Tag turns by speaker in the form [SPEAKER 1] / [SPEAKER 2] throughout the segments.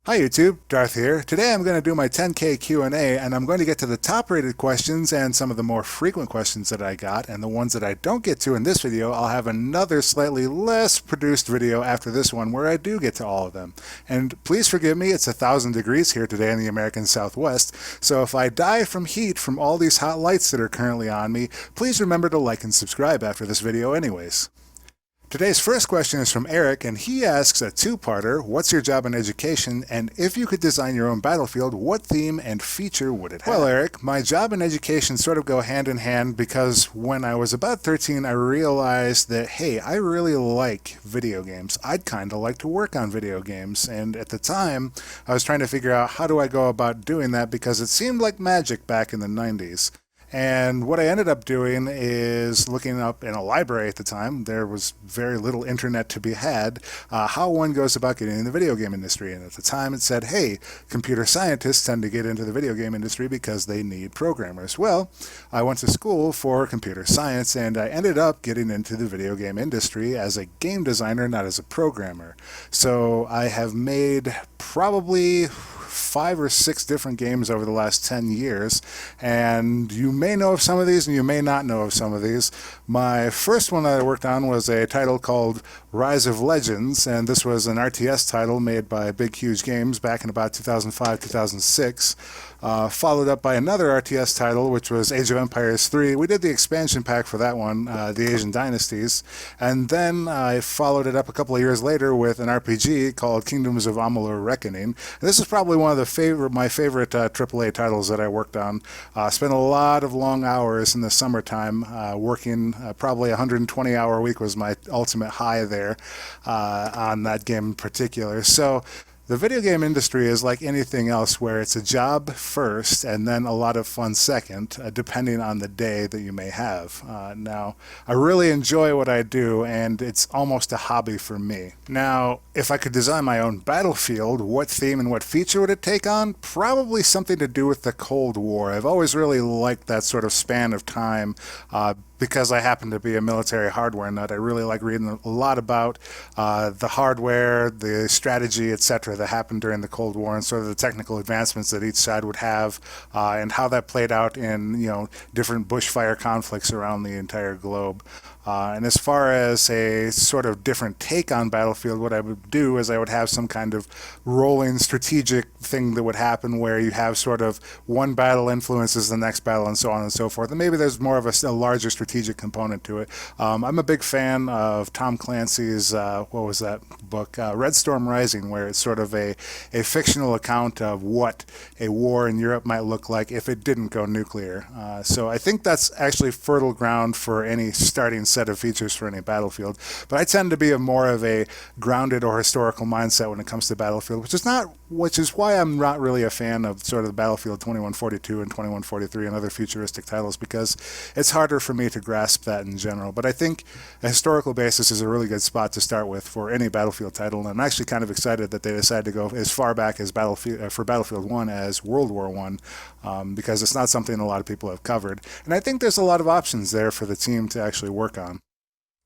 [SPEAKER 1] Hi YouTube, Darth here. Today I'm going to do my 10K Q&A and I'm going to get to the top rated questions and some of the more frequent questions that I got, and the ones that I don't get to in this video I'll have another slightly less produced video after this one where I do get to all of them. And please forgive me, it's 1,000 degrees here today in the American Southwest, so if I die from heat from all these hot lights that are currently on me, please remember to like and subscribe after this video anyways. Today's first question is from Eric, and he asks a two-parter: what's your job in education, and if you could design your own battlefield, what theme and feature would it have? Well, Eric, my job and education sort of go hand in hand because when I was about 13, I realized that, hey, I really like video games. I'd kind of like to work on video games, and at the time, I was trying to figure out how do I go about doing that because it seemed like magic back in the 90s. And what I ended up doing is looking up in a library at the time. There was very little internet to be had, how one goes about getting in the video game industry. And at the time it said, hey, computer scientists tend to get into the video game industry because they need programmers. Well, I went to school for computer science and I ended up getting into the video game industry as a game designer, not as a programmer. So I have made probably 5 or 6 different games over the last 10 years, and you may know of some of these and you may not know of some of these. My first one that I worked on was a title called Rise of Legends, and this was an RTS title made by Big Huge Games back in about 2005-2006. Followed up by another RTS title, which was Age of Empires 3. We did the expansion pack for that one, the Asian Dynasties, and then I followed it up a couple of years later with an RPG called Kingdoms of Amalur Reckoning. And this is probably one of my favorite AAA titles that I worked on. Spent a lot of long hours in the summertime working. Probably 120-hour week was my ultimate high there on that game in particular. So the video game industry is like anything else where it's a job first and then a lot of fun second, depending on the day that you may have. Now, I really enjoy what I do and it's almost a hobby for me. Now, if I could design my own battlefield, what theme and what feature would it take on? Probably something to do with the Cold War. I've always really liked that sort of span of time. Because I happen to be a military hardware nut, I really like reading a lot about the hardware, the strategy, etc. that happened during the Cold War, and sort of the technical advancements that each side would have, and how that played out in different bushfire conflicts around the entire globe. And as far as a sort of different take on Battlefield, what I would do is I would have some kind of rolling strategic thing that would happen where you have sort of one battle influences the next battle and so on and so forth. And maybe there's more of a larger strategic component to it. I'm a big fan of Tom Clancy's, what was that book? Red Storm Rising, where it's sort of a fictional account of what a war in Europe might look like if it didn't go nuclear. So I think that's actually fertile ground for any starting set of features for any battlefield. But I tend to be more of a grounded or historical mindset when it comes to Battlefield, which is why I'm not really a fan of sort of the Battlefield 2142 and 2143 and other futuristic titles, because it's harder for me to grasp that in general. But I think a historical basis is a really good spot to start with for any Battlefield title, and I'm actually kind of excited that they decided to go as far back as Battlefield 1 as World War 1, because it's not something a lot of people have covered. And I think there's a lot of options there for the team to actually work on.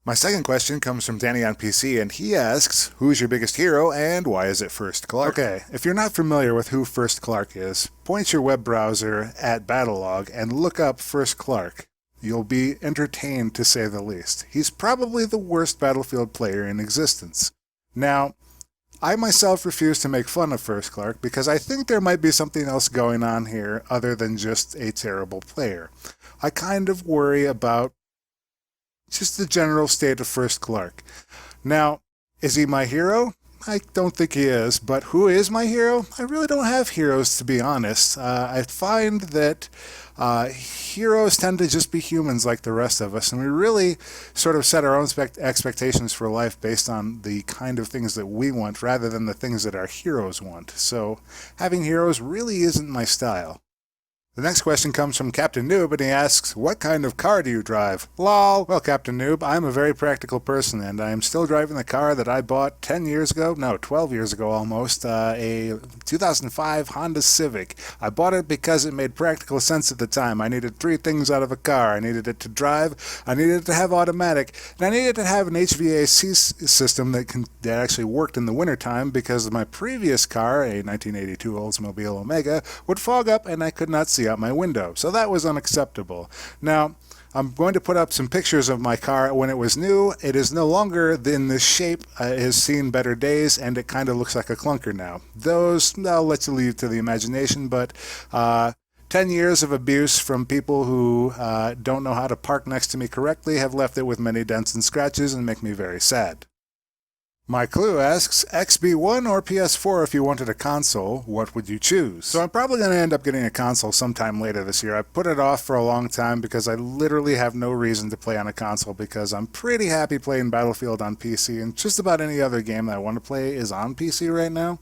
[SPEAKER 1] My second question comes from Danny on PC, and he asks, who's your biggest hero and why is it First Clark? Okay, if you're not familiar with who First Clark is, point your web browser at Battlelog and look up First Clark. You'll be entertained, to say the least. He's probably the worst Battlefield player in existence. Now, I myself refuse to make fun of First Clark because I think there might be something else going on here other than just a terrible player. I kind of worry about just the general state of First Clark. Now, is he my hero? I don't think he is, but who is my hero? I really don't have heroes, to be honest. I find that heroes tend to just be humans like the rest of us, and we really sort of set our own expectations for life based on the kind of things that we want rather than the things that our heroes want. So having heroes really isn't my style. The next question comes from Captain Noob, and he asks, what kind of car do you drive? Lol. Well, Captain Noob, I'm a very practical person, and I am still driving the car that I bought 10 years ago, no, 12 years ago almost, a 2005 Honda Civic. I bought it because it made practical sense at the time. I needed three things out of a car. I needed it to drive, I needed it to have automatic, and I needed to have an HVAC system that actually worked in the wintertime because my previous car, a 1982 Oldsmobile Omega, would fog up and I could not see out my window. So that was unacceptable. Now, I'm going to put up some pictures of my car when it was new. It is no longer in this shape. It has seen better days, and it kind of looks like a clunker now. Those, I'll let you leave to the imagination, but 10 years of abuse from people who don't know how to park next to me correctly have left it with many dents and scratches and make me very sad. My Clue asks, XB1 or PS4 if you wanted a console, what would you choose? So I'm probably going to end up getting a console sometime later this year. I put it off for a long time because I literally have no reason to play on a console because I'm pretty happy playing Battlefield on PC, and just about any other game that I want to play is on PC right now.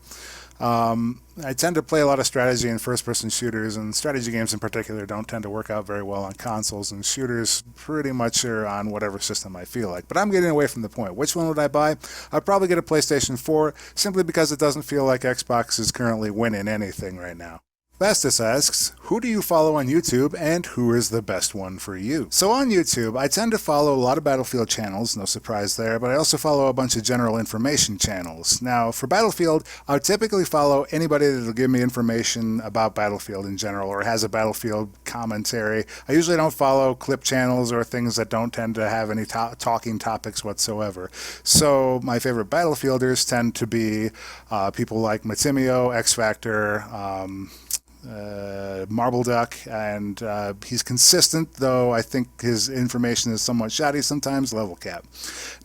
[SPEAKER 1] I tend to play a lot of strategy and first-person shooters, and strategy games in particular don't tend to work out very well on consoles, and shooters pretty much are on whatever system I feel like. But I'm getting away from the point. Which one would I buy? I'd probably get a PlayStation 4, simply because it doesn't feel like Xbox is currently winning anything right now. Bastus asks, who do you follow on YouTube and who is the best one for you? So on YouTube, I tend to follow a lot of Battlefield channels, no surprise there, but I also follow a bunch of general information channels. Now, for Battlefield, I would typically follow anybody that will give me information about Battlefield in general or has a Battlefield commentary. I usually don't follow clip channels or things that don't tend to have any talking topics whatsoever. So my favorite Battlefielders tend to be people like Matimio, X Factor, Marble Duck, and he's consistent, though I think his information is somewhat shoddy sometimes. Level Cap.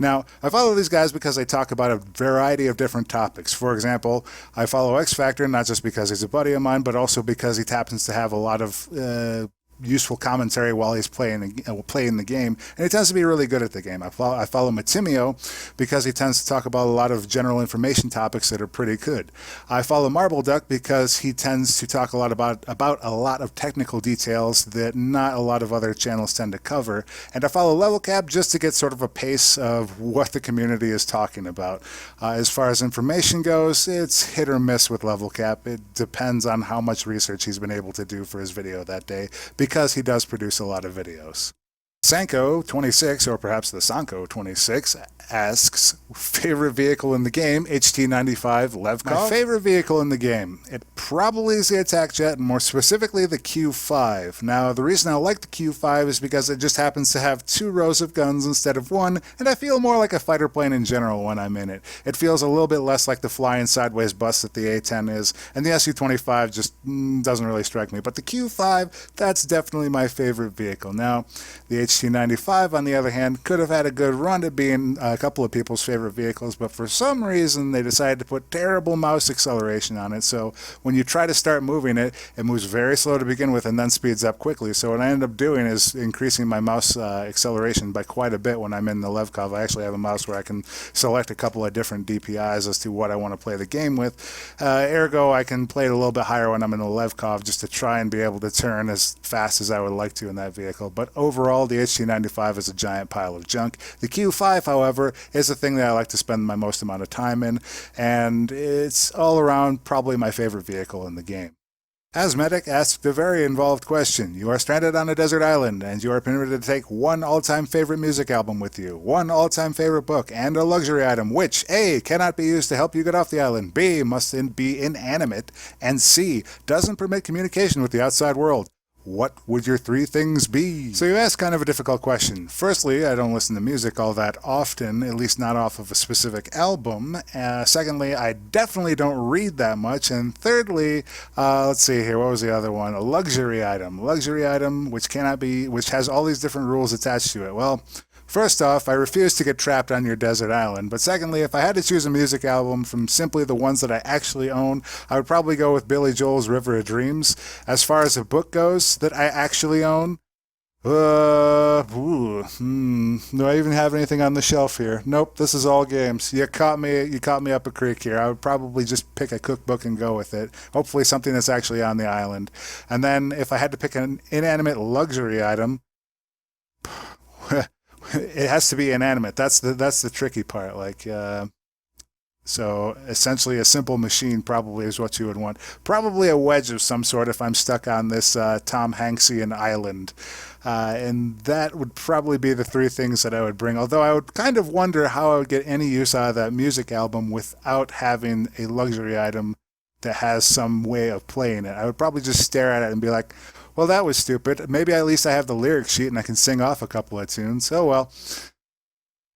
[SPEAKER 1] Now, I follow these guys because they talk about a variety of different topics. For example, I follow X Factor not just because he's a buddy of mine, but also because he happens to have a lot of useful commentary while he's playing the game, and he tends to be really good at the game. I follow Matimio because he tends to talk about a lot of general information topics that are pretty good. I follow Marble Duck because he tends to talk a lot about a lot of technical details that not a lot of other channels tend to cover. And I follow Level Cap just to get sort of a pace of what the community is talking about. As far as information goes, it's hit or miss with Level Cap. It depends on how much research he's been able to do for his video that day, because he does produce a lot of videos. Sanko26, or perhaps the Sanko26, asks, favorite vehicle in the game, HT95 Levkov? My favorite vehicle in the game, it probably is the attack jet, and more specifically the Q5. Now, the reason I like the Q5 is because it just happens to have 2 rows of guns instead of 1, and I feel more like a fighter plane in general when I'm in it. It feels a little bit less like the flying sideways bus that the A-10 is, and the Su-25 just doesn't really strike me. But the Q5, that's definitely my favorite vehicle. Now, the HT95, on the other hand, could have had a good run at being a couple of people's favorite vehicles, but for some reason they decided to put terrible mouse acceleration on it. So when you try to start moving it, it moves very slow to begin with and then speeds up quickly. So what I end up doing is increasing my mouse acceleration by quite a bit when I'm in the Levkov. I actually have a mouse where I can select a couple of different DPIs as to what I want to play the game with. Ergo, I can play it a little bit higher when I'm in the Levkov just to try and be able to turn as fast as I would like to in that vehicle. But overall, the HT95 is a giant pile of junk. The Q5, however, is the thing that I like to spend my most amount of time in, and it's all around probably my favorite vehicle in the game. Asmedic asked a very involved question. You are stranded on a desert island, and you are permitted to take one all-time favorite music album with you, one all-time favorite book, and a luxury item, which A, cannot be used to help you get off the island, B, must be inanimate, and C, doesn't permit communication with the outside world. What would your 3 things be? So you ask kind of a difficult question. Firstly, I don't listen to music all that often, at least not off of a specific album. Secondly, I definitely don't read that much. And thirdly, let's see here, what was the other one? A luxury item. Luxury item which has all these different rules attached to it. Well, first off, I refuse to get trapped on your desert island. But secondly, if I had to choose a music album from simply the ones that I actually own, I would probably go with Billy Joel's River of Dreams. As far as a book goes that I actually own, Do I even have anything on the shelf here? Nope, this is all games. You caught me up a creek here. I would probably just pick a cookbook and go with it. Hopefully something that's actually on the island. And then if I had to pick an inanimate luxury item, it has to be inanimate. That's the tricky part. So essentially, a simple machine probably is what you would want. Probably a wedge of some sort if I'm stuck on this Tom Hanksian island. And that would probably be the three things that I would bring. Although I would kind of wonder how I would get any use out of that music album without having a luxury item that has some way of playing it. I would probably just stare at it and be like, well, that was stupid. Maybe at least I have the lyric sheet and I can sing off a couple of tunes. Oh well.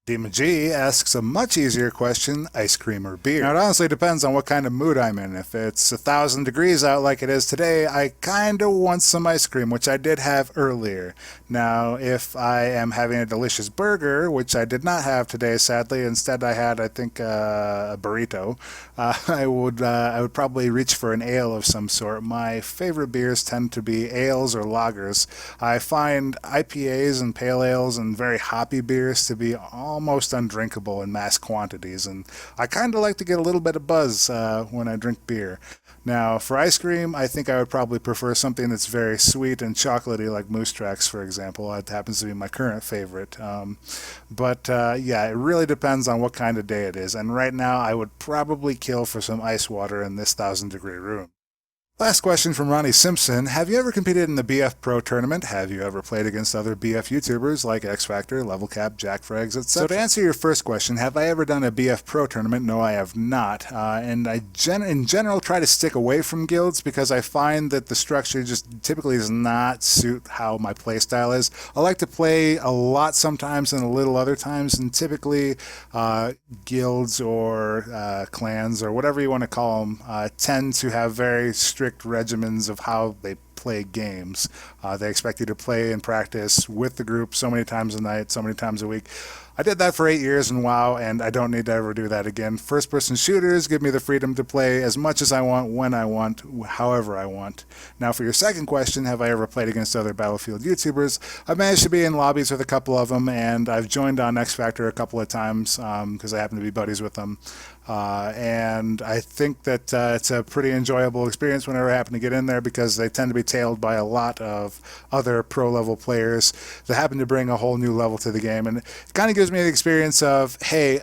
[SPEAKER 1] Demahjay asks a much easier question, ice cream or beer. Now, it honestly depends on what kind of mood I'm in. If it's 1,000 degrees out like it is today, I kind of want some ice cream, which I did have earlier. Now, if I am having a delicious burger, which I did not have today, sadly, instead I had, I think, a burrito, I would probably reach for an ale of some sort. My favorite beers tend to be ales or lagers. I find IPAs and pale ales and very hoppy beers to be almost undrinkable in mass quantities, and I kind of like to get a little bit of buzz when I drink beer. Now, for ice cream, I think I would probably prefer something that's very sweet and chocolatey, like Moose Tracks, for example. That happens to be my current favorite. Yeah, it really depends on what kind of day it is, and right now I would probably kill for some ice water in this 1,000-degree room. Last question from Ronnie Simpson. Have you ever competed in the BF Pro tournament? Have you ever played against other BF YouTubers like X Factor, Level Cap, Jack Frags, etc.? So to answer your first question, have I ever done a BF Pro tournament? No, I have not. And I in general try to stick away from guilds because I find that the structure just typically does not suit how my play style is. I like to play a lot sometimes and a little other times, and typically guilds or clans or whatever you want to call them tend to have very strict regimens of how they play games. They expect you to play and practice with the group so many times a night, so many times a week. I did that for 8 years in WoW, and I don't need to ever do that again. First-person shooters give me the freedom to play as much as I want, when I want, however I want. Now, for your second question, have I ever played against other Battlefield YouTubers? I've managed to be in lobbies with a couple of them, and I've joined on X Factor a couple of times because I happen to be buddies with them. And I think that it's a pretty enjoyable experience whenever I happen to get in there because they tend to be tailed by a lot of other pro-level players that happen to bring a whole new level to the game. And it kind of gives me the experience of, hey,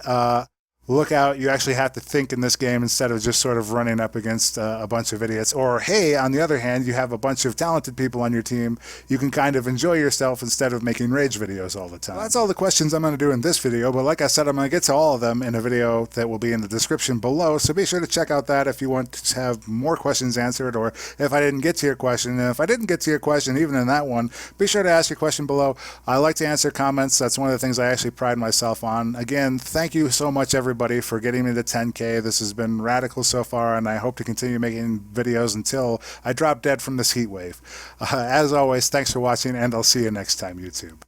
[SPEAKER 1] look out, you actually have to think in this game instead of just sort of running up against a bunch of idiots. Or, hey, on the other hand, you have a bunch of talented people on your team. You can kind of enjoy yourself instead of making rage videos all the time. Well, that's all the questions I'm going to do in this video, but like I said, I'm going to get to all of them in a video that will be in the description below, so be sure to check out that if you want to have more questions answered, or if I didn't get to your question. And if I didn't get to your question, even in that one, be sure to ask your question below. I like to answer comments. That's one of the things I actually pride myself on. Again, thank you so much, everybody, for getting me to 10K. This has been radical so far, and I hope to continue making videos until I drop dead from this heat wave. As always, thanks for watching, and I'll see you next time, YouTube.